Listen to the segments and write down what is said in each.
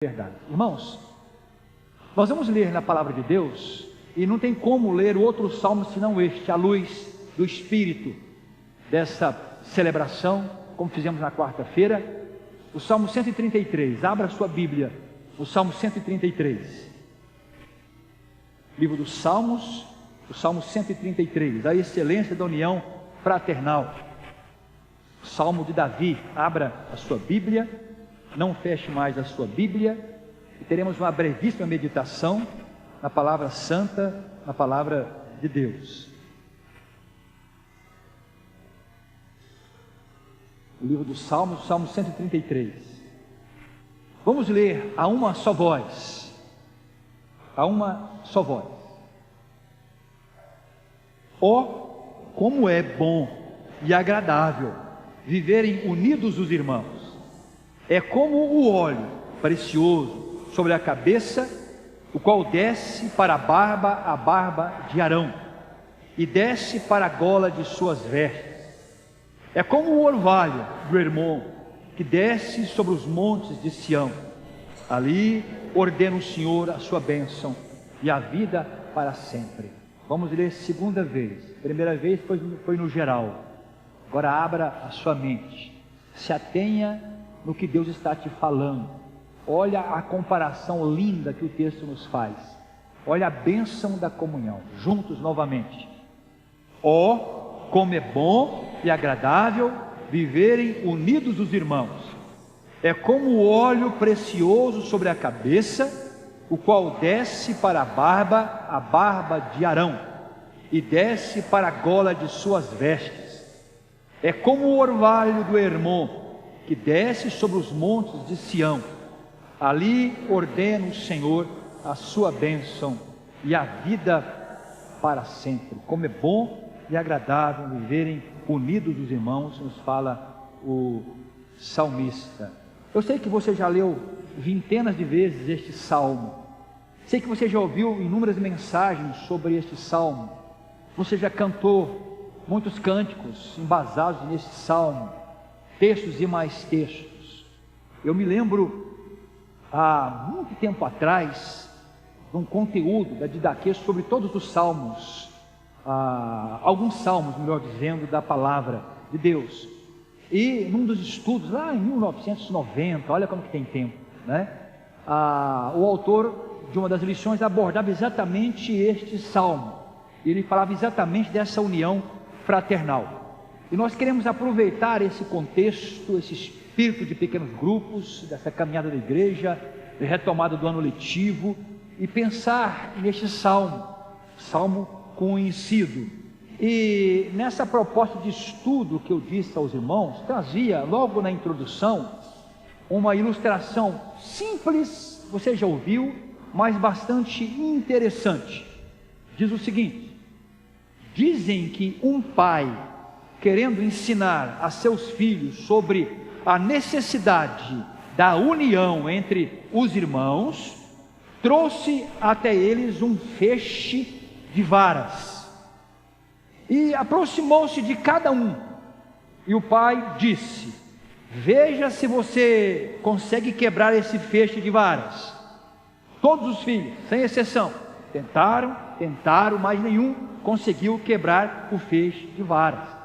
Verdade. Irmãos, nós vamos ler na palavra de Deus, e não tem como ler outro salmo senão este, à luz do Espírito dessa celebração, como fizemos na quarta-feira, o Salmo 133. Abra a sua Bíblia, o Salmo 133. Livro dos Salmos, o Salmo 133, a excelência da união fraternal. O Salmo de Davi. Abra a sua Bíblia. Não feche mais a sua Bíblia, e teremos uma brevíssima meditação na palavra santa, na palavra de Deus. O livro dos Salmos, Salmo 133. Vamos ler a uma só voz. A uma só voz. Oh, como é bom e agradável viverem unidos os irmãos! É como o óleo precioso sobre a cabeça, o qual desce para a barba de Arão, e desce para a gola de suas vestes. É como o orvalho do Hermon, que desce sobre os montes de Sião. Ali ordena o Senhor a sua bênção e a vida para sempre. Vamos ler segunda vez. Primeira vez foi no geral. Agora abra a sua mente, se atenha no que Deus está te falando. Olha a comparação linda que o texto nos faz. Olha a bênção da comunhão. Juntos novamente. Oh, como é bom e agradável viverem unidos os irmãos! É como o óleo precioso sobre a cabeça, o qual desce para a barba de Arão, e desce para a gola de suas vestes. É como o orvalho do Hermon, que desce sobre os montes de Sião. Ali ordena o Senhor a sua bênção e a vida para sempre. Como é bom e agradável viverem unidos os irmãos, nos fala o salmista. Eu sei que você já leu vintenas de vezes este salmo. Sei que você já ouviu inúmeras mensagens sobre este salmo. Você já cantou muitos cânticos embasados neste salmo. Textos e mais textos. Eu me lembro, há muito tempo atrás, de um conteúdo da didaquê sobre todos os salmos, alguns salmos, melhor dizendo, da palavra de Deus. E num dos estudos, lá em 1990, olha como que tem tempo, né? O autor de uma das lições abordava exatamente este salmo. Ele falava exatamente dessa união fraternal. E nós queremos aproveitar esse contexto, esse espírito de pequenos grupos, dessa caminhada da igreja, retomada do ano letivo, e pensar neste salmo conhecido. E nessa proposta de estudo que eu disse aos irmãos, trazia logo na introdução uma ilustração simples, você já ouviu, mas bastante interessante. Diz o seguinte: dizem que um pai, querendo ensinar a seus filhos sobre a necessidade da união entre os irmãos, trouxe até eles um feixe de varas e aproximou-se de cada um, e o pai disse: veja se você consegue quebrar esse feixe de varas. Todos os filhos, sem exceção, tentaram, mas nenhum conseguiu quebrar o feixe de varas.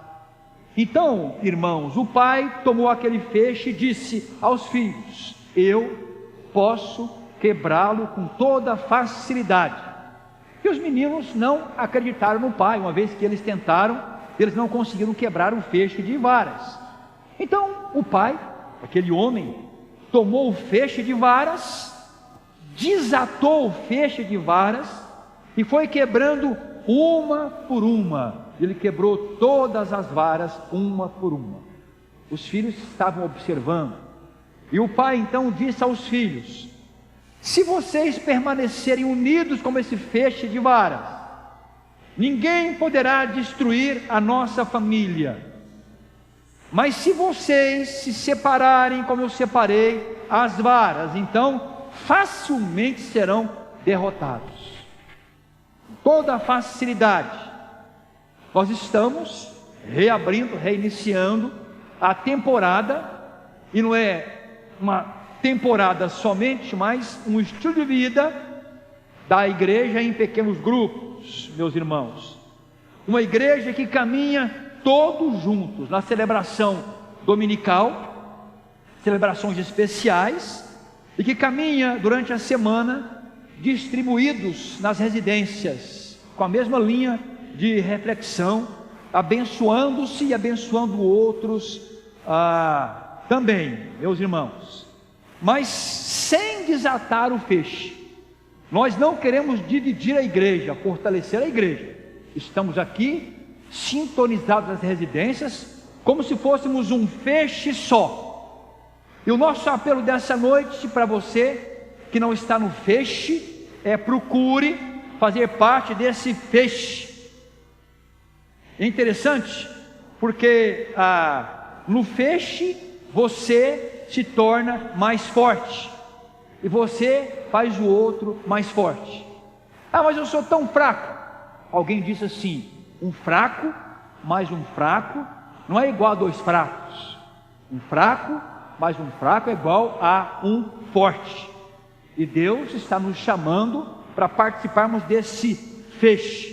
Então, irmãos, o pai tomou aquele feixe e disse aos filhos: eu posso quebrá-lo com toda facilidade. E os meninos não acreditaram no pai, uma vez que eles tentaram, eles não conseguiram quebrar o feixe de varas. Então o pai, aquele homem, tomou o feixe de varas, desatou o feixe de varas e foi quebrando uma por uma. Ele quebrou todas as varas, uma por uma. Os filhos estavam observando, e o pai então disse aos filhos: se vocês permanecerem unidos como esse feixe de varas, ninguém poderá destruir a nossa família. Mas se vocês se separarem como eu separei as varas, então facilmente serão derrotados. Toda a facilidade. Nós estamos reiniciando a temporada, e não é uma temporada somente, mas um estilo de vida da igreja em pequenos grupos, meus irmãos. Uma igreja que caminha todos juntos na celebração dominical, celebrações especiais, e que caminha durante a semana distribuídos nas residências, com a mesma linha de reflexão, abençoando-se e abençoando outros também, meus irmãos, mas sem desatar o feixe. Nós não queremos dividir a igreja, fortalecer a igreja. Estamos aqui sintonizados nas residências, como se fôssemos um feixe só. E o nosso apelo dessa noite para você que não está no feixe é: procure fazer parte desse feixe. É interessante porque no feixe você se torna mais forte e você faz o outro mais forte. Mas eu sou tão fraco. Alguém disse assim: um fraco mais um fraco não é igual a dois fracos. Um fraco mais um fraco é igual a um forte. E Deus está nos chamando para participarmos desse feixe.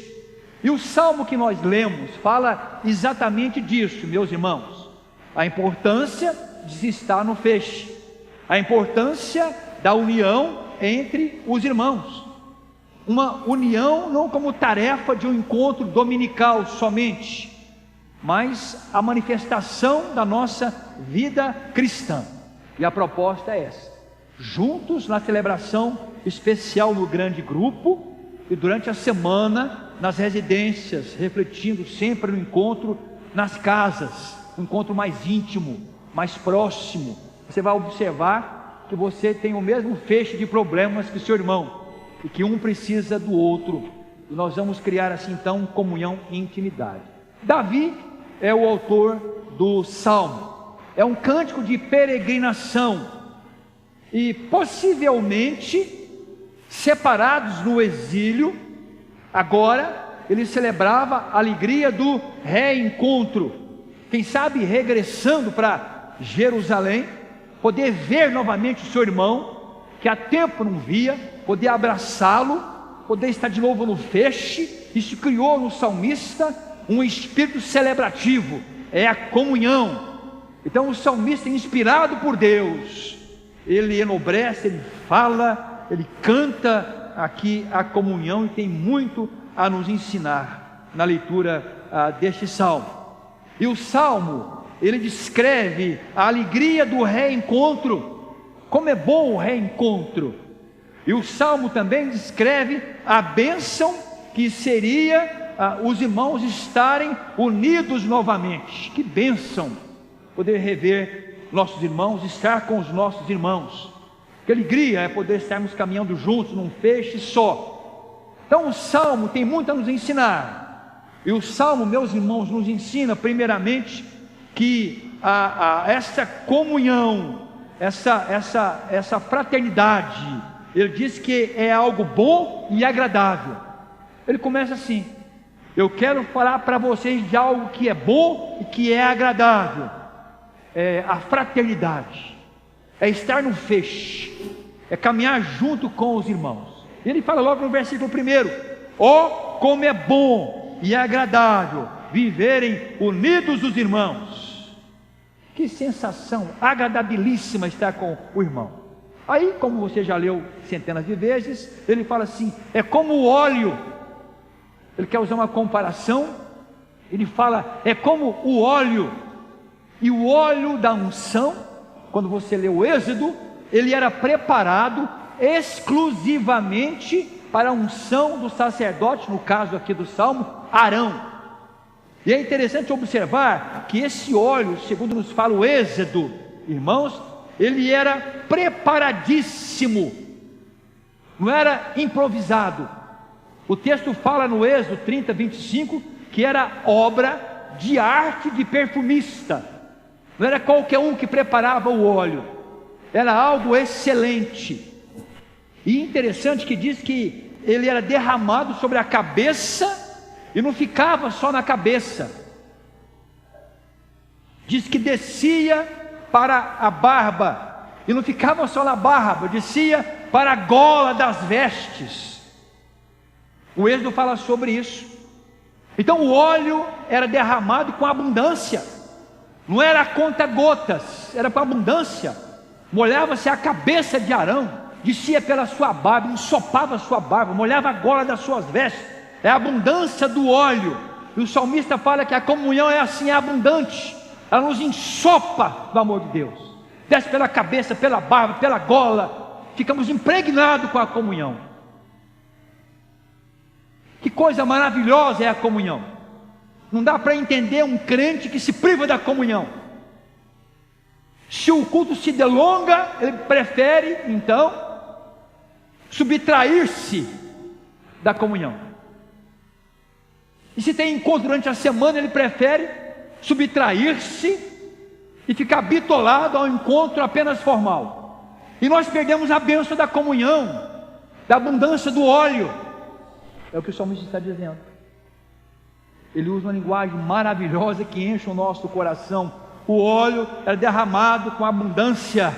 E o salmo que nós lemos fala exatamente disso, meus irmãos. A importância de se estar no feixe, a importância da união entre os irmãos. Uma união não como tarefa de um encontro dominical somente, mas a manifestação da nossa vida cristã. E a proposta é essa: juntos na celebração especial no grande grupo, e durante a semana nas residências, refletindo sempre no encontro nas casas, um encontro mais íntimo, mais próximo. Você vai observar que você tem o mesmo feixe de problemas que seu irmão, e que um precisa do outro, e nós vamos criar assim então comunhão e intimidade. Davi é o autor do Salmo, é um cântico de peregrinação, e possivelmente separados no exílio, agora ele celebrava a alegria do reencontro, quem sabe regressando para Jerusalém, poder ver novamente o seu irmão, que há tempo não via, poder abraçá-lo, poder estar de novo no feixe. Isso criou no salmista um espírito celebrativo, é a comunhão. Então o salmista, inspirado por Deus, ele enobrece, ele fala, ele canta aqui a comunhão, e tem muito a nos ensinar na leitura deste salmo. E o salmo, ele descreve a alegria do reencontro, como é bom o reencontro. E o salmo também descreve a bênção que seria os irmãos estarem unidos novamente. Que bênção poder rever nossos irmãos, estar com os nossos irmãos. Que alegria é poder estarmos caminhando juntos num feixe só. Então o salmo tem muito a nos ensinar. E o salmo, meus irmãos, nos ensina primeiramente que essa comunhão, essa fraternidade, ele diz que é algo bom e agradável. Ele começa assim: eu quero falar para vocês de algo que é bom e que é agradável. É a fraternidade, é estar no feixe, é caminhar junto com os irmãos. E ele fala logo no versículo 1: ó, como é bom e agradável viverem unidos os irmãos. Que sensação agradabilíssima estar com o irmão. Aí, como você já leu centenas de vezes, ele fala assim: é como o óleo. Ele quer usar uma comparação. Ele fala: é como o óleo. E o óleo da unção, quando você lê o Êxodo, ele era preparado exclusivamente para a unção do sacerdote, no caso aqui do Salmo, Arão. E é interessante observar que esse óleo, segundo nos fala o Êxodo, irmãos, ele era preparadíssimo, não era improvisado. O texto fala no Êxodo 30, 25, que era obra de arte de perfumista. Não era qualquer um que preparava o óleo, era algo excelente. E interessante que diz que ele era derramado sobre a cabeça, e não ficava só na cabeça, diz que descia para a barba, e não ficava só na barba, descia para a gola das vestes. O Êxodo fala sobre isso. Então o óleo era derramado com abundância, não era a conta-gotas, era com abundância. Molhava-se a cabeça de Arão, descia pela sua barba, ensopava a sua barba, molhava a gola das suas vestes. É a abundância do óleo. E o salmista fala que a comunhão é assim, é abundante, ela nos ensopa do amor de Deus, desce pela cabeça, pela barba, pela gola, ficamos impregnados com a comunhão. Que coisa maravilhosa é a comunhão. Não dá para entender um crente que se priva da comunhão. Se o culto se delonga, ele prefere então subtrair-se da comunhão. E se tem encontro durante a semana, ele prefere subtrair-se e ficar bitolado ao encontro apenas formal. E nós perdemos a bênção da comunhão, da abundância do óleo. É o que o salmista está dizendo. Ele usa uma linguagem maravilhosa que enche o nosso coração. O óleo é derramado com abundância.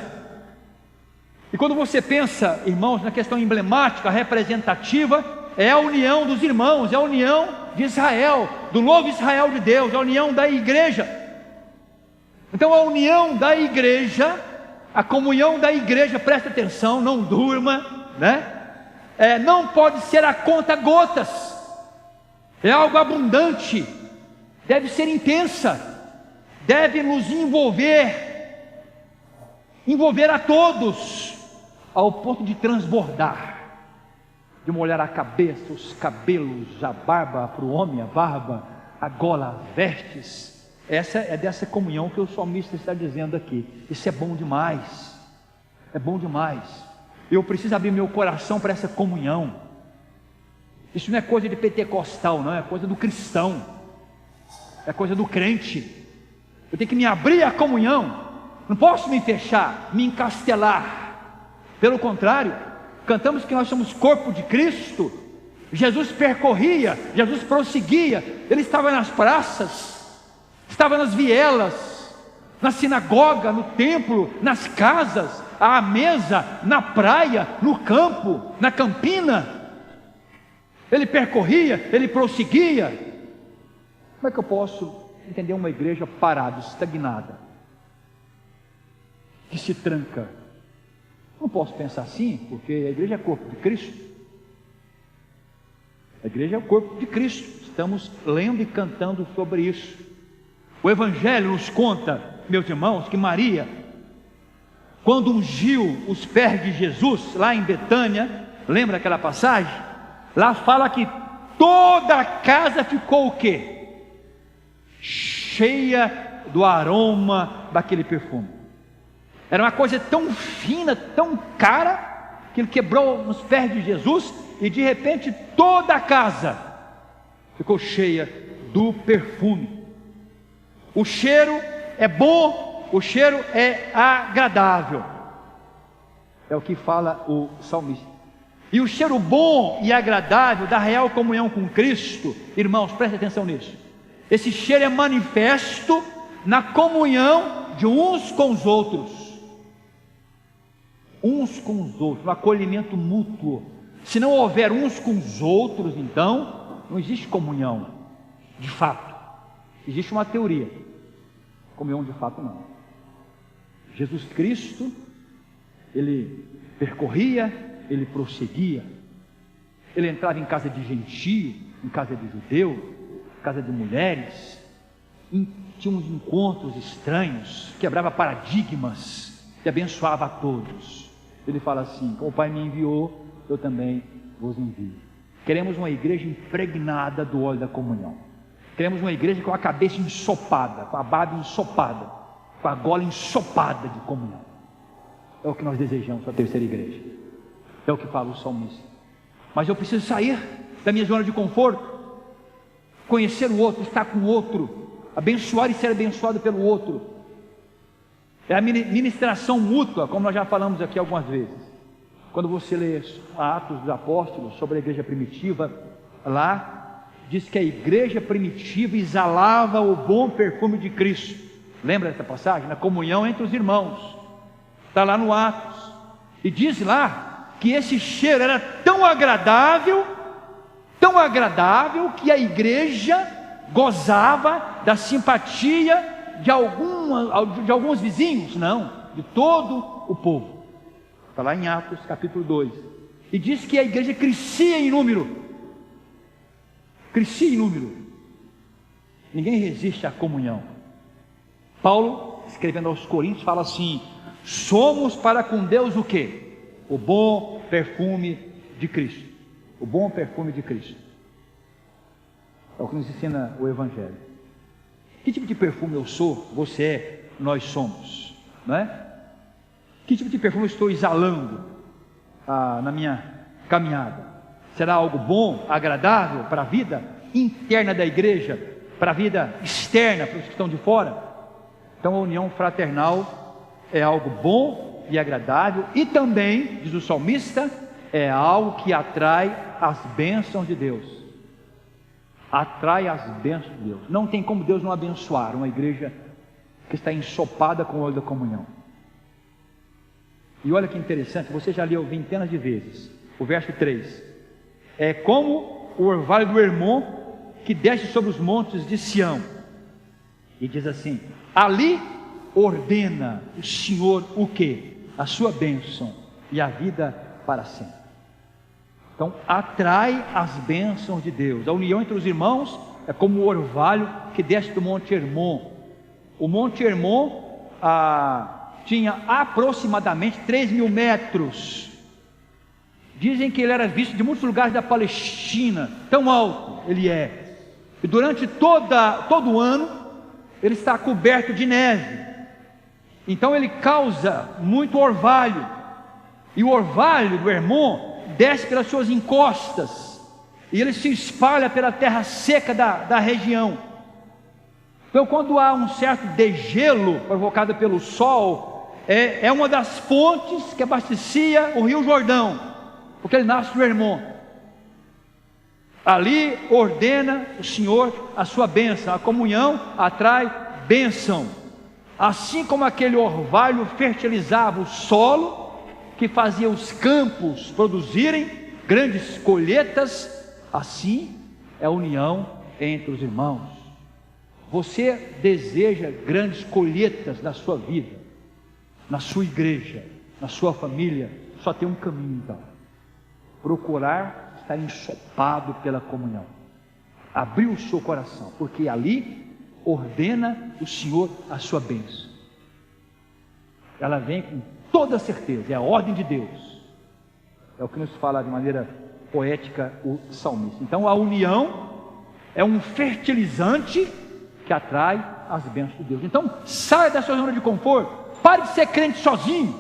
E quando você pensa, irmãos, na questão emblemática, representativa, é a união dos irmãos, é a união de Israel, do novo Israel de Deus, é a união da igreja. Então a união da igreja, a comunhão da igreja, presta atenção, não durma, né? Não pode ser a conta-gotas, é algo abundante, deve ser intensa, deve nos envolver a todos, ao ponto de transbordar, de molhar a cabeça, os cabelos, a barba para o homem, a barba, a gola, as vestes. Essa é dessa comunhão que o salmista está dizendo aqui. Isso é bom demais, é bom demais. Eu preciso abrir meu coração para essa comunhão. Isso não é coisa de pentecostal, não, é coisa do cristão, é coisa do crente. Eu tenho que me abrir à comunhão, não posso me fechar, me encastelar. Pelo contrário, cantamos que nós somos corpo de Cristo. Jesus percorria, Jesus prosseguia, Ele estava nas praças, estava nas vielas, na sinagoga, no templo, nas casas, à mesa, na praia, no campo, na campina. Ele percorria, Ele prosseguia. Como é que eu posso entender uma igreja parada, estagnada, que se tranca? Não posso pensar assim, porque a igreja é corpo de Cristo. A igreja é o corpo de Cristo. Estamos lendo e cantando sobre isso. O Evangelho nos conta, meus irmãos, que Maria, quando ungiu os pés de Jesus lá em Betânia, lembra aquela passagem? Lá fala que toda a casa ficou o quê? Cheia do aroma daquele perfume. Era uma coisa tão fina, tão cara, que ele quebrou nos pés de Jesus, e de repente toda a casa ficou cheia do perfume. O cheiro é bom, o cheiro é agradável, é o que fala o salmista. E o cheiro bom e agradável da real comunhão com Cristo, irmãos, prestem atenção nisso. Esse cheiro é manifesto na comunhão de uns com os outros. Uns com os outros, no acolhimento mútuo. Se não houver uns com os outros, então não existe comunhão de fato. Existe uma teoria. Comunhão de fato não. Jesus Cristo, Ele percorria, Ele prosseguia, Ele entrava em casa de gentio, em casa de judeu, casa de mulheres, tinha uns encontros estranhos, quebrava paradigmas e abençoava a todos. Ele fala assim: como o Pai me enviou, eu também vos envio. Queremos uma igreja impregnada do óleo da comunhão. Queremos uma igreja com a cabeça ensopada, com a barba ensopada, com a gola ensopada de comunhão. É o que nós desejamos para a terceira igreja. É o que fala o salmista. Mas eu preciso sair da minha zona de conforto, conhecer o outro, estar com o outro, abençoar e ser abençoado pelo outro. É a ministração mútua, como nós já falamos aqui algumas vezes. Quando você lê Atos dos Apóstolos sobre a igreja primitiva, lá diz que a igreja primitiva exalava o bom perfume de Cristo. Lembra dessa passagem? Na comunhão entre os irmãos. está lá no Atos, e diz lá que esse cheiro era tão agradável, que a igreja gozava da simpatia de alguns vizinhos, não, de todo o povo. Está lá em Atos capítulo 2, e diz que a igreja crescia em número, ninguém resiste à comunhão. Paulo, escrevendo aos Coríntios, fala assim: somos para com Deus o quê? O bom perfume de Cristo. O bom perfume de Cristo. É o que nos ensina o Evangelho. Que tipo de perfume eu sou, você é, nós somos, não é? Que tipo de perfume eu estou exalando na minha caminhada? Será algo bom, agradável para a vida interna da igreja, para a vida externa, para os que estão de fora? Então a união fraternal é algo bom e agradável, e também, diz o salmista, é algo que atrai as bênçãos de Deus. Atrai as bênçãos de Deus. Não tem como Deus não abençoar uma igreja que está ensopada com o óleo da comunhão. E olha que interessante, você já leu centenas de vezes o verso 3: é como o orvalho do Hermon que desce sobre os montes de Sião, e diz assim: ali ordena o Senhor o quê? A sua bênção e a vida para sempre. Então atrai as bênçãos de Deus. A união entre os irmãos é como o orvalho que desce do Monte Hermon. O Monte Hermon tinha aproximadamente 3.000 metros. Dizem que ele era visto de muitos lugares da Palestina, tão alto ele é. E durante todo o ano ele está coberto de neve. Então ele causa muito orvalho. E o orvalho do Hermon desce pelas suas encostas, e ele se espalha pela terra seca da região. Então quando há um certo degelo provocado pelo sol, é uma das fontes que abastecia o rio Jordão, porque ele nasce do Hermon. Ali ordena o Senhor a sua bênção. A comunhão atrai bênção. Assim como aquele orvalho fertilizava o solo, que fazia os campos produzirem grandes colheitas, assim é a união entre os irmãos. Você deseja grandes colheitas na sua vida, na sua igreja, na sua família? Só tem um caminho então: procurar estar ensopado pela comunhão, abrir o seu coração, porque ali ordena o Senhor a sua bênção. Ela vem com toda certeza, é a ordem de Deus. É o que nos fala de maneira poética o salmista. Então a união é um fertilizante que atrai as bênçãos de Deus. Então saia da sua zona de conforto, pare de ser crente sozinho,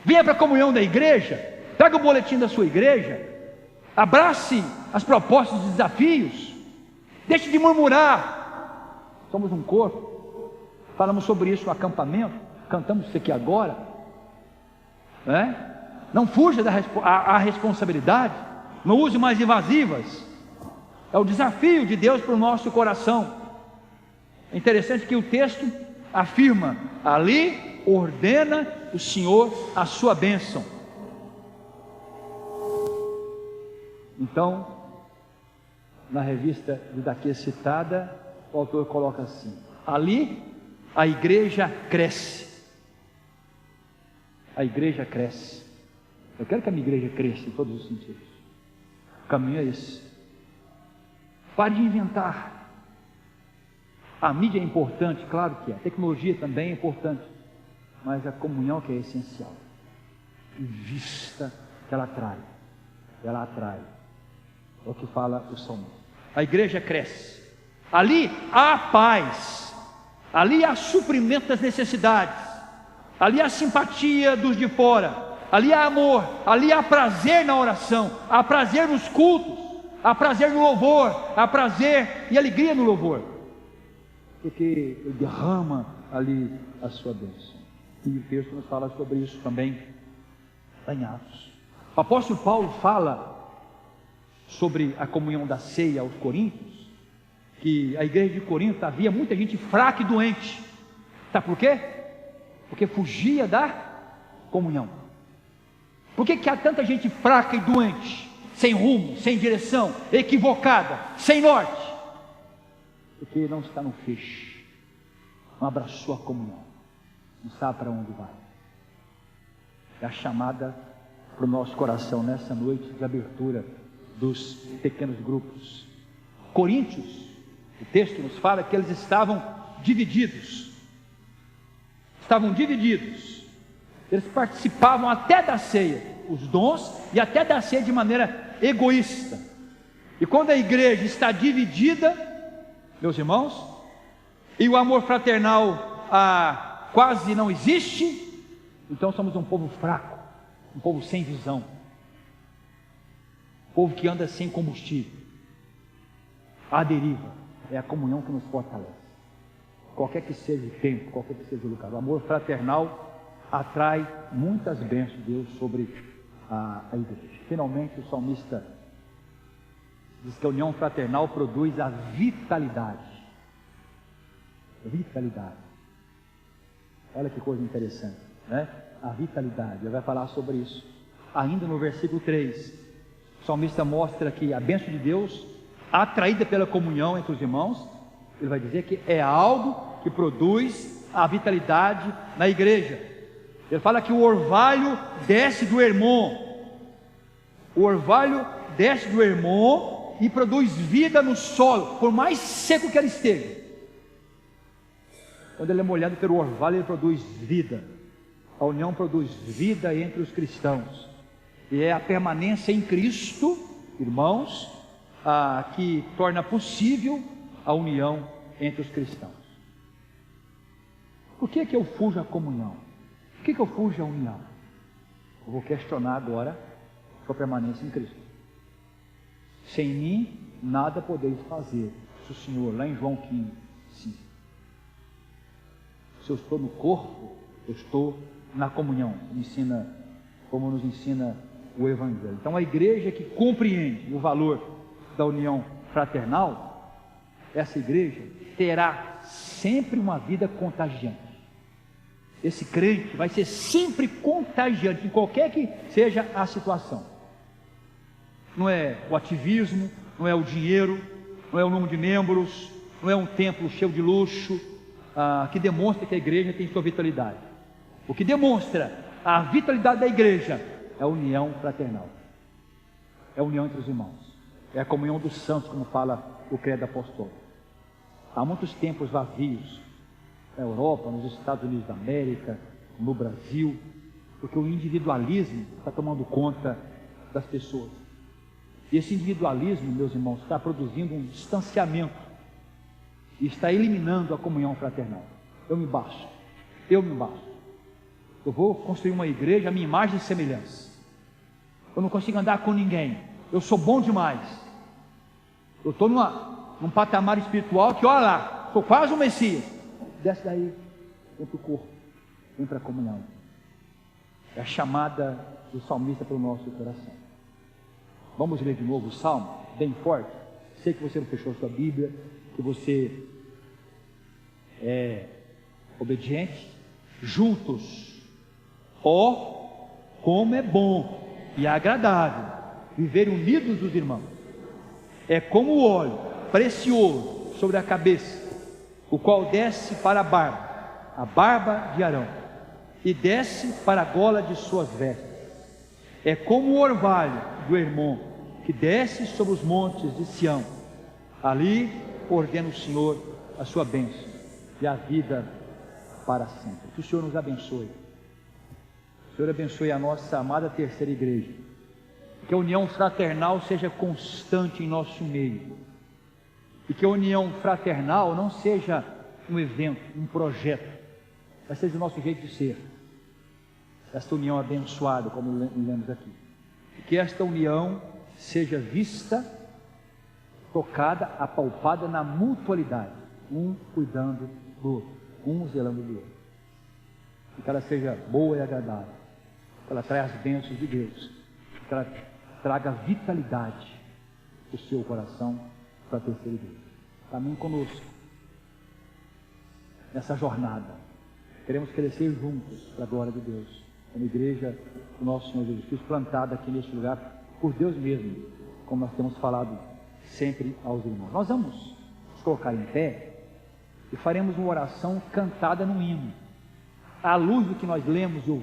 venha para a comunhão da igreja, traga o boletim da sua igreja, abrace as propostas e desafios, deixe de murmurar. Somos um corpo, falamos sobre isso no acampamento, cantamos isso aqui agora. Não fuja da responsabilidade, não use mais evasivas. É o desafio de Deus para o nosso coração. É interessante que o texto afirma: ali ordena o Senhor a sua bênção. Então, na revista daqui citada, o autor coloca assim: ali a igreja cresce. A igreja cresce. Eu quero que a minha igreja cresça em todos os sentidos. O caminho é esse. Pare de inventar. A mídia é importante, claro que é. A tecnologia também é importante, mas a comunhão que é essencial. Invista, que ela atrai. Ela atrai. É o que fala o salmo. A igreja cresce. Ali há paz. Ali há suprimento das necessidades. Ali há simpatia dos de fora, ali há amor, ali há prazer na oração, há prazer nos cultos, há prazer no louvor, há prazer e alegria no louvor, porque ele derrama ali a sua bênção. E o texto nos fala sobre isso também lá em Atos. O apóstolo Paulo fala sobre a comunhão da ceia aos Coríntios, que a igreja de Corinto havia muita gente fraca e doente. Sabe por quê? Porque fugia da comunhão. Por que há tanta gente fraca e doente, sem rumo, sem direção, equivocada, sem norte? Porque não está no feixe, não abraçou a comunhão, não sabe para onde vai. É a chamada para o nosso coração nessa noite de abertura dos pequenos grupos. Coríntios, o texto nos fala que eles estavam divididos. Eles participavam até da ceia, os dons, e até da ceia de maneira egoísta. E quando a igreja está dividida, meus irmãos, e o amor fraternal quase não existe, então somos um povo fraco, um povo sem visão, um povo que anda sem combustível, à deriva. É a comunhão que nos fortalece, qualquer que seja o tempo, qualquer que seja o lugar. O amor fraternal atrai muitas bênçãos de Deus sobre a igreja. Finalmente o salmista diz que a união fraternal produz a vitalidade. Olha que coisa interessante, né? A vitalidade, ele vai falar sobre isso ainda no versículo 3. O salmista mostra que a bênção de Deus, atraída pela comunhão entre os irmãos, ele vai dizer que é algo que produz a vitalidade na igreja. Ele fala que o orvalho desce do Hermon, e produz vida no solo, por mais seco que ele esteja. Quando ele é molhado pelo orvalho, ele produz vida. A união produz vida entre os cristãos, e é a permanência em Cristo, irmãos, que torna possível a união entre os cristãos. Por que eu fujo à comunhão? Por que eu fujo à união? Eu vou questionar agora sua permanência em Cristo. Sem mim nada podeis fazer, disse o Senhor lá em João 15. Sim. Se eu estou no corpo, eu estou na comunhão, como nos ensina o Evangelho. Então a igreja que compreende o valor da união fraternal, essa igreja terá sempre uma vida contagiante. Esse crente vai ser sempre contagiante, em qualquer que seja a situação. Não é o ativismo, não é o dinheiro, não é o número de membros, não é um templo cheio de luxo, que demonstra que a igreja tem sua vitalidade. O que demonstra a vitalidade da igreja é a união fraternal, é a união entre os irmãos, é a comunhão dos santos, como fala o credo apostólico. Há muitos templos vazios na Europa, nos Estados Unidos da América, no Brasil, porque o individualismo está tomando conta das pessoas. E esse individualismo, meus irmãos, está produzindo um distanciamento e está eliminando a comunhão fraternal. Eu me basto. Eu vou construir uma igreja à minha imagem e semelhança. Eu não consigo andar com ninguém. Eu sou bom demais. Eu estou num patamar espiritual que, olha lá, sou quase um Messias. Desce daí, vem para o corpo, vem para a comunhão. É a chamada do salmista para o nosso coração. Vamos ler de novo o salmo, bem forte. Sei que você não fechou sua Bíblia, que você é obediente. Juntos, como é bom e agradável viver unidos os irmãos. É como o óleo precioso sobre a cabeça, o qual desce para a barba de Arão, e desce para a gola de suas vestes. É como o orvalho do Hermon, que desce sobre os montes de Sião. Ali ordena o Senhor a sua bênção e a vida para sempre. Que o Senhor nos abençoe. O Senhor abençoe a nossa amada terceira igreja. Que a união fraternal seja constante em nosso meio. E que a união fraternal não seja um evento, um projeto, mas seja o nosso jeito de ser. Esta união abençoada, como lemos aqui. E que esta união seja vista, tocada, apalpada na mutualidade, um cuidando do outro, um zelando do outro. E que ela seja boa e agradável, que ela traga as bênçãos de Deus, que ela traga vitalidade para o seu coração, para a terceira igreja. Caminhe conosco nessa jornada. Queremos crescer juntos para a glória de Deus. como igreja do nosso Senhor Jesus Cristo, plantada aqui neste lugar por Deus mesmo, como nós temos falado sempre aos irmãos. Nós vamos nos colocar em pé e faremos uma oração cantada num hino, à luz do que nós lemos e ouvimos.